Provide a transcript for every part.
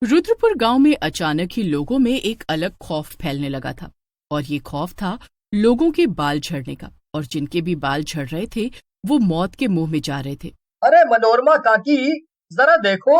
रुद्रपुर गांव में अचानक ही लोगों में एक अलग खौफ फैलने लगा था। और ये खौफ था लोगों के बाल झड़ने का, और जिनके भी बाल झड़ रहे थे वो मौत के मुंह में जा रहे थे। अरे मनोरमा काकी, जरा देखो,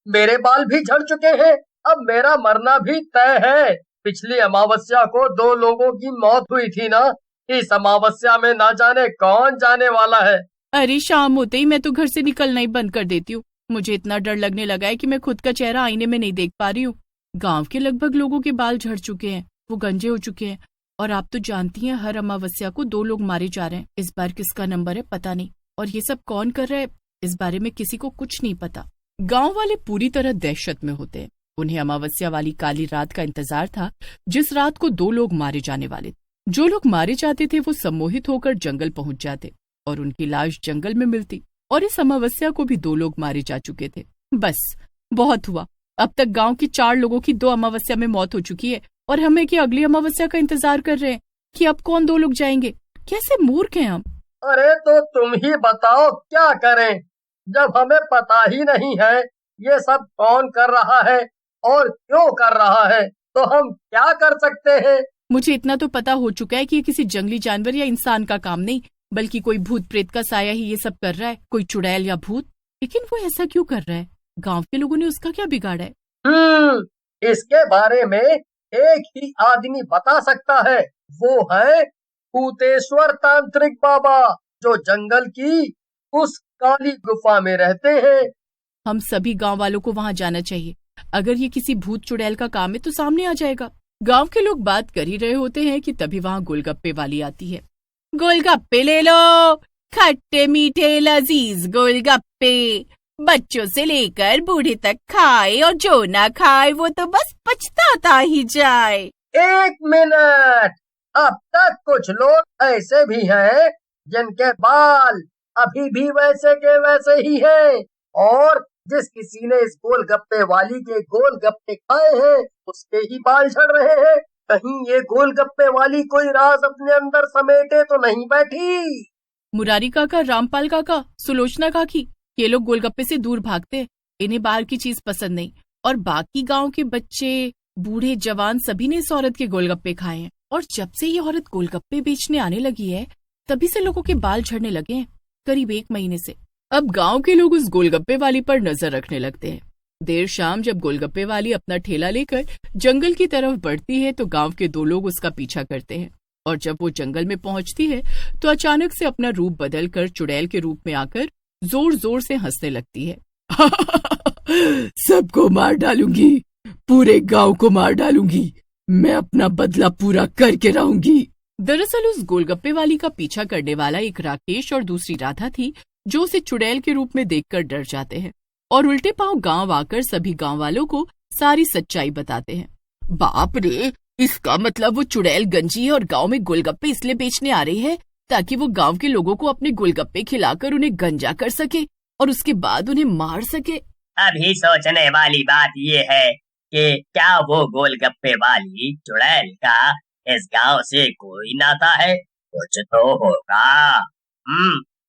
मेरे बाल भी झड़ चुके हैं। अब मेरा मरना भी तय है। पिछली अमावस्या को 2 लोगों की मौत हुई थी ना, इस अमावस्या में ना जाने कौन जाने वाला है। अरे शाम होते ही मैं तो घर से निकलना ही बंद कर देती हूँ। मुझे इतना डर लगने लगा है कि मैं खुद का चेहरा आईने में नहीं देख पा रही हूँ। गांव के लगभग लोगों के बाल झड़ चुके हैं, वो गंजे हो चुके हैं। और आप तो जानती हैं हर अमावस्या को 2 लोग मारे जा रहे हैं। इस बार किसका नंबर है पता नहीं, और ये सब कौन कर रहा है इस बारे में किसी को कुछ नहीं पता। गांव वाले पूरी तरह दहशत में होते हैं। उन्हें अमावस्या वाली काली रात का इंतजार था, जिस रात को 2 लोग मारे जाने वाले। जो लोग मारे जाते थे वो सम्मोहित होकर जंगल पहुंच जाते और उनकी लाश जंगल में मिलती। और इस अमावस्या को भी 2 लोग मारे जा चुके थे। बस बहुत हुआ। अब तक गांव की 4 लोगों की 2 अमावस्या में मौत हो चुकी है, और हमें कि अगली अमावस्या का इंतजार कर रहे हैं कि अब कौन 2 लोग जाएंगे। कैसे मूर्ख हैं हम। अरे तो तुम ही बताओ क्या करें, जब हमें पता ही नहीं है ये सब कौन कर रहा है और क्यों कर रहा है, तो हम क्या कर सकते हैं। मुझे इतना तो पता हो चुका है कि ये किसी जंगली जानवर या इंसान का काम नहीं, बल्कि कोई भूत प्रेत का साया ही ये सब कर रहा है, कोई चुड़ैल या भूत। लेकिन वो ऐसा क्यों कर रहा है? गांव के लोगों ने उसका क्या बिगाड़ा है? इसके बारे में एक ही आदमी बता सकता है, वो है भूतेश्वर तांत्रिक बाबा, जो जंगल की उस काली गुफा में रहते हैं। हम सभी गांव वालों को वहां जाना चाहिए। अगर ये किसी भूत चुड़ैल का काम है तो सामने आ जाएगा। गांव के लोग बात कर ही रहे होते हैं कि तभी वहां गोलगप्पे वाली आती है। गोलगप्पे ले लो, खट्टे मीठे लजीज गोलगप्पे, बच्चों से लेकर बूढ़े तक खाए, और जो ना खाए वो तो बस पछताता ही जाए। 1 मिनट, अब तक कुछ लोग ऐसे भी हैं जिनके बाल अभी भी वैसे के वैसे ही हैं, और जिस किसी ने इस गोलगप्पे वाली के गोलगप्पे खाए हैं उसके ही बाल झड़ रहे हैं। कहीं ये गोलगप्पे वाली कोई राज अपने अंदर समेटे तो नहीं बैठी। मुरारी काका, रामपाल काका, सुलोचना काकी, ये लोग गोलगप्पे से दूर भागते। इन्हें बाहर की चीज पसंद नहीं। और बाकी गांव के बच्चे, बूढ़े, जवान सभी ने इस औरत के गोलगप्पे खाए हैं। और जब से ये औरत गोलगप्पे बेचने आने लगी है तभी से लोगों के बाल झड़ने लगे हैं, करीब 1 महीने से। अब गांव के लोग उस गोलगप्पे वाली पर नजर रखने लगते हैं। देर शाम जब गोलगप्पे वाली अपना ठेला लेकर जंगल की तरफ बढ़ती है तो गांव के 2 लोग उसका पीछा करते हैं। और जब वो जंगल में पहुंचती है तो अचानक से अपना रूप बदलकर चुड़ैल के रूप में आकर जोर जोर से हंसने लगती है। सबको मार डालूंगी, पूरे गांव को मार डालूंगी, मैं अपना बदला पूरा करके रहूंगी। दरअसल उस गोलगप्पे वाली का पीछा करने वाला एक राकेश और दूसरी राधा थी, जो उसे चुड़ैल के रूप में देखकर डर जाते हैं और उल्टे पांव गांव आकर सभी गांव वालों को सारी सच्चाई बताते हैं। बाप रे, इसका मतलब वो चुड़ैल गंजी है और गांव में गोलगप्पे इसलिए बेचने आ रही है ताकि वो गांव के लोगों को अपने गोलगप्पे खिलाकर उन्हें गंजा कर सके और उसके बाद उन्हें मार सके। अभी सोचने वाली बात ये है कि क्या वो गोलगप्पे वाली चुड़ैल का इस गांव से कोई नाता है? कुछ तो होगा।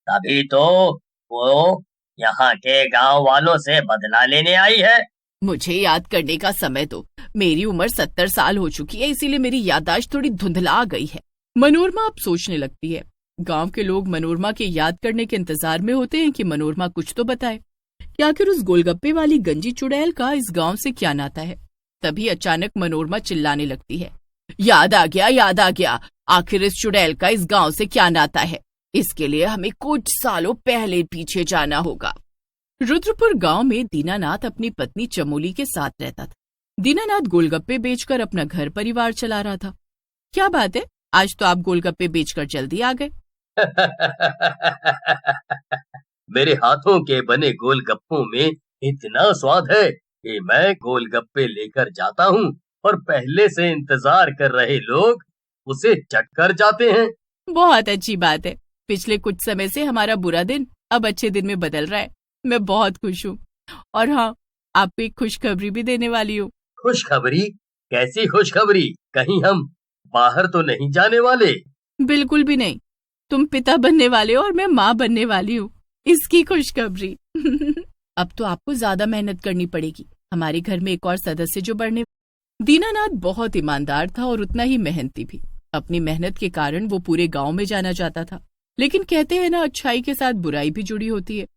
तभी तो वो यहाँ के गांव वालों से बदला लेने आई है। मुझे याद करने का समय दो। मेरी उम्र 70 साल हो चुकी है, इसीलिए मेरी याददाश्त थोड़ी धुंधला गई है। मनोरमा अब सोचने लगती है। गांव के लोग मनोरमा के याद करने के इंतजार में होते हैं कि मनोरमा कुछ तो बताए कि आखिर उस गोलगप्पे वाली गंजी चुड़ैल का इस गांव से क्या नाता है। तभी अचानक मनोरमा चिल्लाने लगती है, याद आ गया, याद आ गया, आखिर इस चुड़ैल का इस गांव से क्या नाता है। इसके लिए हमें कुछ सालों पहले पीछे जाना होगा। रुद्रपुर गांव में दीनानाथ अपनी पत्नी चमोली के साथ रहता था। दीनानाथ गोलगप्पे बेचकर अपना घर परिवार चला रहा था। क्या बात है, आज तो आप गोलगप्पे बेचकर जल्दी आ गए। मेरे हाथों के बने गोलगप्पों में इतना स्वाद है कि मैं गोलगप्पे लेकर जाता हूँ और पहले से इंतजार कर रहे लोग उसे चट कर जाते हैं। बहुत अच्छी बात है। पिछले कुछ समय से हमारा बुरा दिन अब अच्छे दिन में बदल रहा है। मैं बहुत खुश हूँ। और हाँ, आपको एक खुशखबरी भी देने वाली हूँ। खुशखबरी? कैसी खुशखबरी? कहीं हम बाहर तो नहीं जाने वाले? बिल्कुल भी नहीं। तुम पिता बनने वाले हो और मैं माँ बनने वाली हूँ, इसकी खुशखबरी। अब तो आपको ज्यादा मेहनत करनी पड़ेगी। हमारे घर में एक और सदस्य जो बढ़ने। दीनानाथ बहुत ईमानदार था और उतना ही मेहनती भी। अपनी मेहनत के कारण वो पूरे गांव में जाना जाता था। लेकिन कहते हैं ना, अच्छाई के साथ बुराई भी जुड़ी होती है।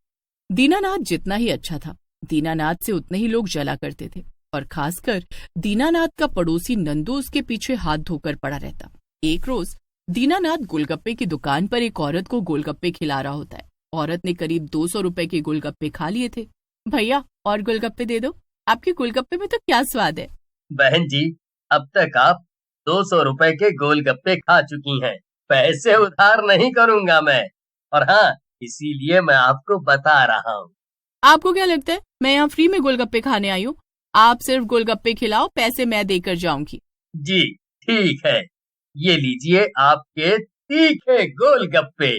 दीनानाथ जितना ही अच्छा था, दीनानाथ से उतने ही लोग जला करते थे। और खासकर दीनानाथ का पड़ोसी नंदू उसके पीछे हाथ धोकर पड़ा रहता। एक रोज दीनानाथ गोलगप्पे की दुकान पर एक औरत को गोलगप्पे खिला रहा होता है। औरत ने करीब 200 रुपए के गोलगप्पे खा लिए थे। भैया, और गोलगप्पे दे दो, आपके गोलगप्पे में तो क्या स्वाद है। बहन जी, अब तक आप 200 रुपए के गोलगप्पे खा चुकी हैं। पैसे उधार नहीं करूंगा मैं। और हाँ, इसीलिए मैं आपको बता रहा हूँ। आपको क्या लगता है मैं यहाँ फ्री में गोलगप्पे खाने आई हूँ? आप सिर्फ गोलगप्पे खिलाओ, पैसे मैं देकर जाऊंगी। जी ठीक है, ये लीजिए आपके तीखे गोलगप्पे।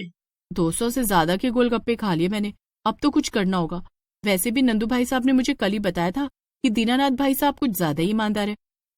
200 से ज्यादा के गोलगप्पे खा लिए मैंने। अब तो कुछ करना होगा। वैसे भी नंदू भाई साहब ने मुझे कल ही बताया था कि दीनानाथ भाई साहब कुछ ज्यादा ही ईमानदार है।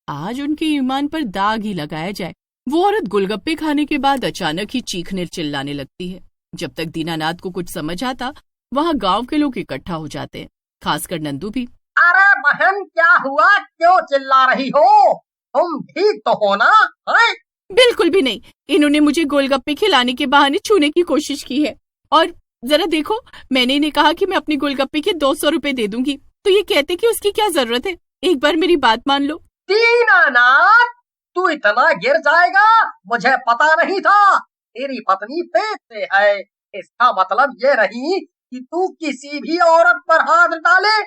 आज उनके ईमान पर दाग ही लगाया जाए। वो औरत गोलगप्पे खाने के बाद अचानक ही चीखने चिल्लाने लगती है। जब तक दीनानाथ को कुछ समझ आता, वहाँ गांव के लोग इकट्ठा हो जाते हैं, खासकर नंदू भी। अरे बहन, क्या हुआ? क्यों चिल्ला रही हो? तुम ठीक तो हो ना? है? बिल्कुल भी नहीं। इन्होंने मुझे गोलगप्पे खिलाने के बहाने छूने की कोशिश की है। और जरा देखो, मैंने इन्हें कहा कि मैं अपने गोलगप्पे के 200 रुपए दे दूंगी, तो ये कहते कि उसकी क्या जरूरत है। एक बार मेरी बात मान लो। दीनानाथ, तू इतना गिर जाएगा, मुझे पता नहीं था। तेरी पत्नी पेट से है, इसका मतलब ये नहीं कि तू किसी भी औरत पर हाथ डाले।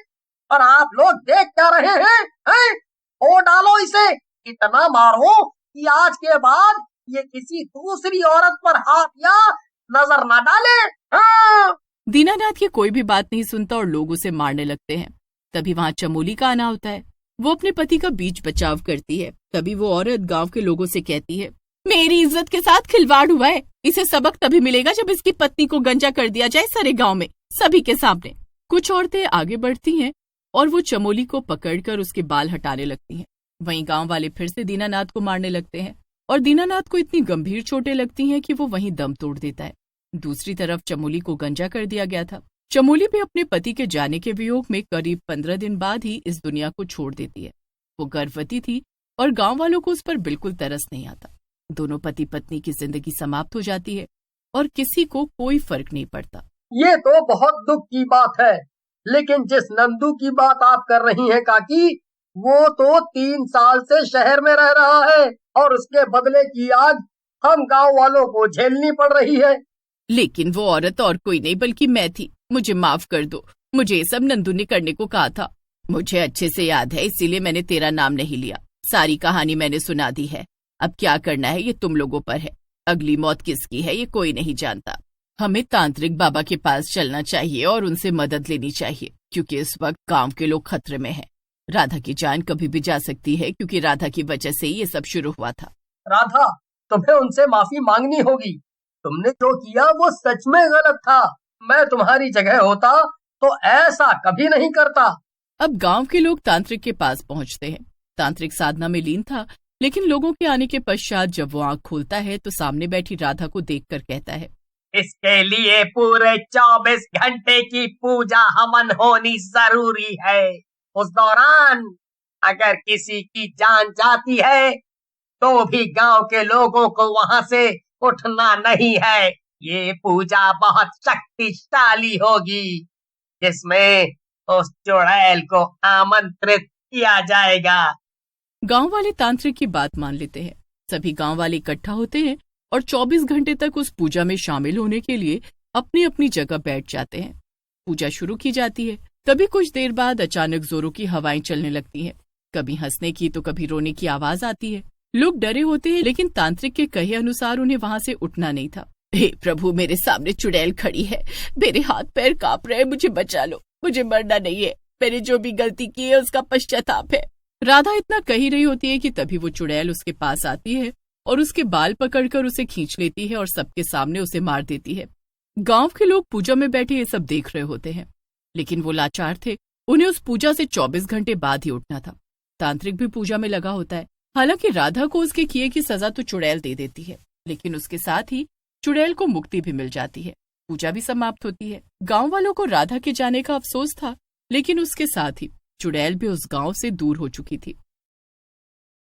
और आप लोग देख क्या रहे हैं? हैं? ओ डालो इसे, इतना मारो कि आज के बाद ये किसी दूसरी औरत पर हाथ या नजर न डाले। हाँ। दीनानाथ की कोई भी बात नहीं सुनता और लोग उसे मारने लगते हैं। तभी वहाँ चमोली का आना होता है। वो अपने पति का बीच बचाव करती है। तभी वो औरत गांव के लोगों से कहती है, मेरी इज्जत के साथ खिलवाड़ हुआ है। इसे सबक तभी मिलेगा जब इसकी पत्नी को गंजा कर दिया जाए सारे गांव में, सभी के सामने। कुछ औरतें आगे बढ़ती हैं और वो चमोली को पकड़कर उसके बाल हटाने लगती हैं। वहीं गांव वाले फिर से दीनानाथ को मारने लगते हैं और दीनानाथ को इतनी गंभीर चोटें लगती हैं कि वो वहीं दम तोड़ देता है। दूसरी तरफ चमोली को गंजा कर दिया गया था। चमोली भी अपने पति के जाने के वियोग में करीब 15 दिन बाद ही इस दुनिया को छोड़ देती है। वो गर्भवती थी और गांव वालों को उस पर बिल्कुल तरस नहीं आता। दोनों पति पत्नी की जिंदगी समाप्त हो जाती है और किसी को कोई फर्क नहीं पड़ता। ये तो बहुत दुख की बात है, लेकिन जिस नंदू की बात आप कर रही हैं काकी, वो तो 3 साल से शहर में रह रहा है और उसके बदले की आग हम गांव वालों को झेलनी पड़ रही है। लेकिन वो औरत और कोई नहीं बल्कि मैं थी। मुझे माफ कर दो, मुझे ये सब नंदू ने करने को कहा था। मुझे अच्छे से याद है, इसीलिए मैंने तेरा नाम नहीं लिया। सारी कहानी मैंने सुना दी है। अब क्या करना है ये तुम लोगों पर है। अगली मौत किसकी है ये कोई नहीं जानता। हमें तांत्रिक बाबा के पास चलना चाहिए और उनसे मदद लेनी चाहिए, क्योंकि इस वक्त गांव के लोग खतरे में हैं। राधा की जान कभी भी जा सकती है, क्योंकि राधा की वजह से ये सब शुरू हुआ था। राधा, तुम्हें उनसे माफी मांगनी होगी। तुमने जो किया वो सच में गलत था। मैं तुम्हारी जगह होता तो ऐसा कभी नहीं करता। अब गांव के लोग तांत्रिक के पास पहुंचते हैं। तांत्रिक साधना में लीन था, लेकिन लोगों के आने के पश्चात जब वो आंख खोलता है तो सामने बैठी राधा को देखकर कहता है, इसके लिए पूरे 24 घंटे की पूजा हवन होनी जरूरी है। उस दौरान अगर किसी की जान जाती है तो भी गांव के लोगों को वहां से उठना नहीं है। ये पूजा बहुत शक्तिशाली होगी, जिसमें उस चुड़ैल को आमंत्रित किया जाएगा। गांव वाले तांत्रिक की बात मान लेते हैं। सभी गांव वाले इकट्ठा होते हैं और 24 घंटे तक उस पूजा में शामिल होने के लिए अपनी अपनी जगह बैठ जाते हैं। पूजा शुरू की जाती है। तभी कुछ देर बाद अचानक जोरों की हवाएं चलने लगती हैं। कभी हंसने की तो कभी रोने की आवाज आती है। लोग डरे होते हैं, लेकिन तांत्रिक के कहे अनुसार उन्हें वहां से उठना नहीं था। हे प्रभु, मेरे सामने चुड़ैल खड़ी है, मेरे हाथ पैर कांप रहे हैं, मुझे बचा लो, मुझे मरना नहीं है, मैंने जो भी गलती की है उसका पश्चाताप है। राधा इतना कही रही होती है कि तभी वो चुड़ैल उसके पास आती है और उसके बाल पकड़कर उसे खींच लेती है और सबके सामने उसे मार देती है। गांव के लोग पूजा में बैठे ये सब देख रहे होते हैं, लेकिन वो लाचार थे। उन्हें उस पूजा से 24 घंटे बाद ही उठना था। तांत्रिक भी पूजा में लगा होता है। हालांकि राधा को उसके किए की सजा तो चुड़ैल दे देती है, लेकिन उसके साथ ही चुड़ैल को मुक्ति भी मिल जाती है। पूजा भी समाप्त होती है। गांव वालों को राधा के जाने का अफसोस था, लेकिन उसके साथ ही चुड़ैल भी उस गांव से दूर हो चुकी थी।